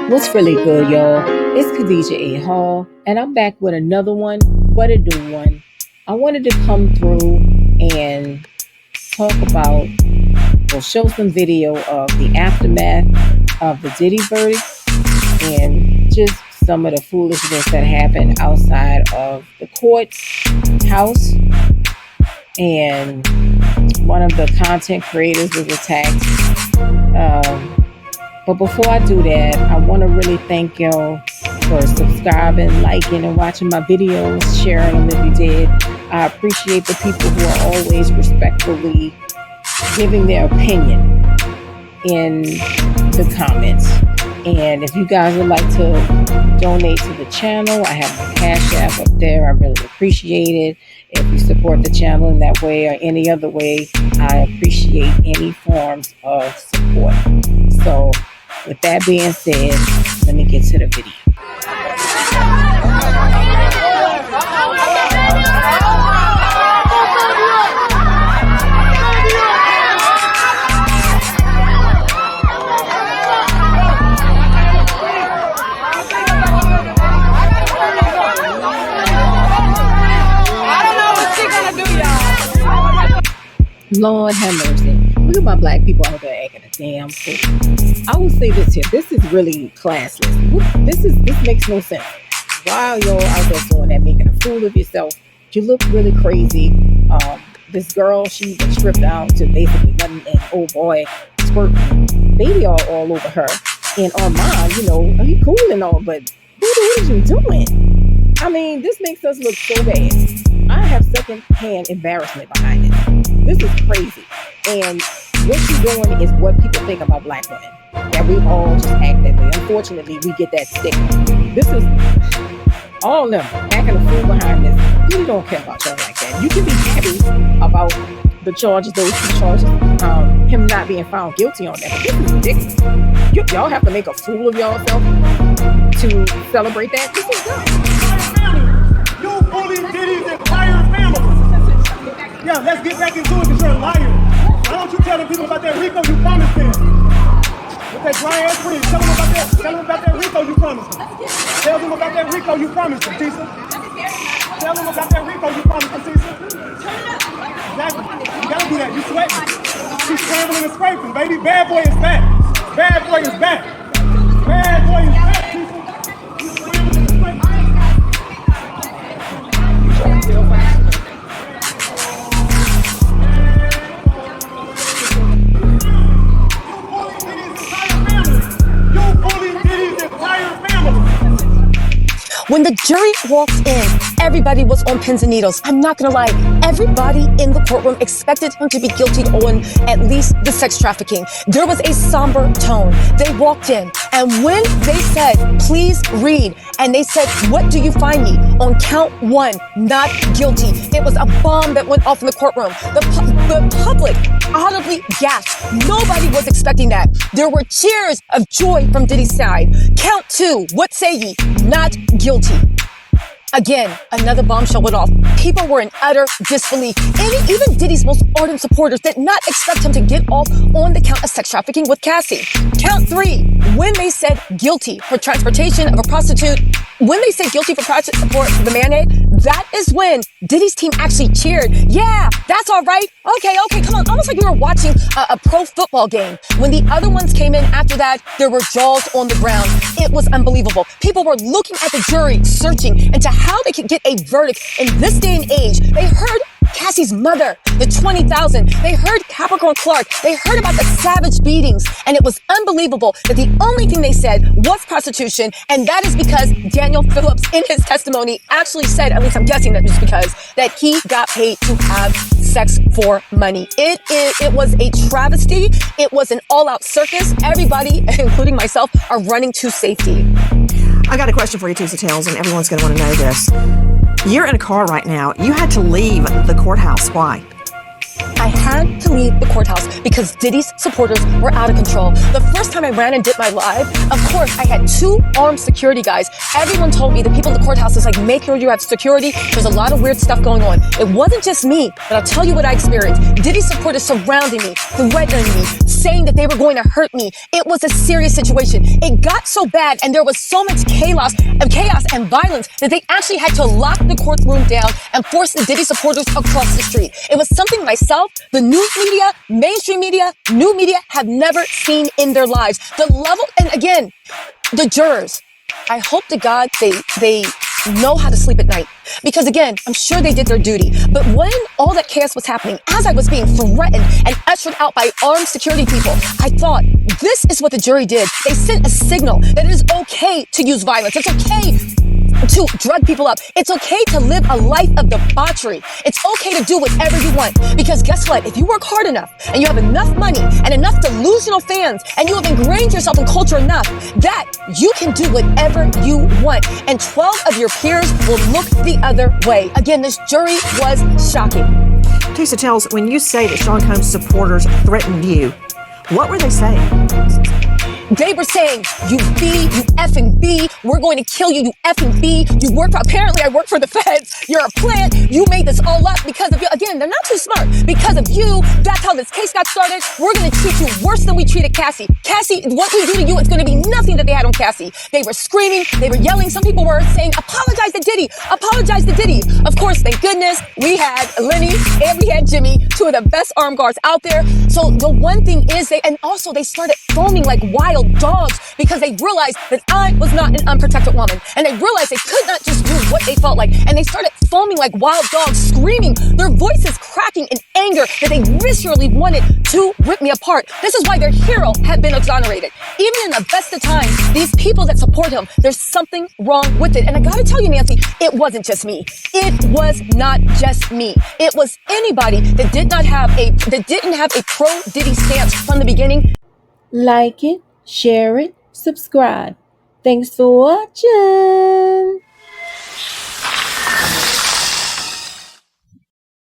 What's really good, y'all? It's Khadijah A, and I'm back with another one, but a new one. I wanted to come through and talk about, or show some video of the aftermath of the Diddy verdict and just some of the foolishness that happened outside of the courthouse. And one of the content creators was attacked. But before I do that, I want to really thank y'all for subscribing, liking, and watching my videos, sharing them if you did. I appreciate the people who are always respectfully giving their opinion in the comments. And if you guys would like to donate to the channel, I have my Cash App up there. I really appreciate it. If you support the channel in that way or any other way, I appreciate any forms of support. So with that being said, let me get to the video. Lord have mercy. Look at my black people out there acting a damn fool. I will say this here. This is really classless. This makes no sense. Why are y'all out there doing that, making a fool of yourself? You look really crazy. This girl, she was stripped down to basically nothing, and oh boy, squirting baby all over her. And Armon, he cool and all, but what is you doing? I mean, this makes us look so bad. I have second-hand embarrassment behind it. This is crazy. And what she's doing is what people think about black women. That we all just act that way. Unfortunately, we get that stigma. This is all of them acting a fool behind this. We don't care about y'all like that. You can be happy about the charges, those two charges, him not being found guilty on that. But this is ridiculous. Y'all have to make a fool of yourself to celebrate that. This is dumb. You bullied Diddy's entire family. Yeah, let's get back into it because you're a liar. Why don't you tell the people about that RICO you promised them? With that dry ass friend, tell them about that RICO you promised them. Tell them about that RICO you promised them, Tisa. Tell them about that RICO you promised them, Tisa. Exactly. You gotta do that. You sweating. She's scrambling and scraping, baby. Bad boy is back. Bad boy is back. Bad boy is back, Tisa. You scrambling and scraping. When the jury walked in, everybody was on pins and needles. I'm not gonna lie, everybody in the courtroom expected him to be guilty on at least the sex trafficking. There was a somber tone. They walked in, and when they said, please read, and they said, what do you find me? On count 1, not guilty. It was a bomb that went off in the courtroom. The public audibly gasped. Nobody was expecting that. There were cheers of joy from Diddy's side. Count 2, what say ye? Not guilty. Again, another bombshell went off. People were in utter disbelief. And even Diddy's most ardent supporters did not expect him to get off on the count of sex trafficking with Cassie. Count 3, when they said guilty for transportation of a prostitute, when they said guilty for the mayonnaise, that is when Diddy's team actually cheered. Yeah, that's all right. Okay, come on. Almost like we were watching a pro football game. When the other ones came in after that, there were jaws on the ground. It was unbelievable. People were looking at the jury, searching into how they could get a verdict in this day and age. They heard Cassie's mother, the 20,000. They heard Capricorn Clark. They heard about the savage beatings. And it was unbelievable that the only thing they said was prostitution. And that is because Daniel Phillips, in his testimony, actually said, at least I'm guessing that just because, that he got paid to have sex for money. It was a travesty. It was an all-out circus. Everybody, including myself, are running to safety. I got a question for you, Tisa Tells, and everyone's going to want to know this. You're in a car right now. You had to leave the courthouse. Why? I had time to leave the courthouse because Diddy's supporters were out of control. The first time I ran and did my live, of course, I had 2 armed security guys. Everyone told me, the people at the courthouse, is like, make sure you have security. There's a lot of weird stuff going on. It wasn't just me, but I'll tell you what I experienced. Diddy's supporters surrounding me, threatening me, saying that they were going to hurt me. It was a serious situation. It got so bad, and there was so much chaos and violence that they actually had to lock the courtroom down and force the Diddy supporters across the street. It was something myself, the news media, mainstream media, new media have never seen in their lives. The level, and again, the jurors, I hope to God they know how to sleep at night. Because again, I'm sure they did their duty. But when all that chaos was happening, as I was being threatened and ushered out by armed security people, I thought, this is what the jury did. They sent a signal that it is okay to use violence. It's okay to drug people up. It's okay to live a life of debauchery. It's okay to do whatever you want. Because guess what? If you work hard enough and you have enough money and enough delusional fans and you have ingrained yourself in culture enough that you can do whatever you want. And 12 of your peers will look the other way. Again, this jury was shocking. Tisa Tells, when you say that Sean Combs supporters threatened you, what were they saying? They were saying, you effing B, we're going to kill you, you effing B. Apparently I work for the feds. You're a plant. You made this all up because of you. Again, they're not too smart. Because of you, that's how this case got started. We're going to treat you worse than we treated Cassie. Cassie, what we do to you, it's going to be nothing that they had on Cassie. They were screaming. They were yelling. Some people were saying, apologize to Diddy. Apologize to Diddy. Of course, thank goodness, we had Lenny and we had Jimmy, 2 of the best armed guards out there. So the one thing is they started foaming like wild dogs because they realized that I was not an unprotected woman. And they realized they could not just do what they felt like. And they started foaming like wild dogs, screaming, their voices cracking in anger that they viscerally wanted to rip me apart. This is why their hero had been exonerated. Even in the best of times, these people that support him, there's something wrong with it. And I gotta tell you, Nancy, it wasn't just me. It was not just me. It was anybody that didn't have a pro Diddy stance from the beginning. Like it, share it, subscribe. Thanks for watching.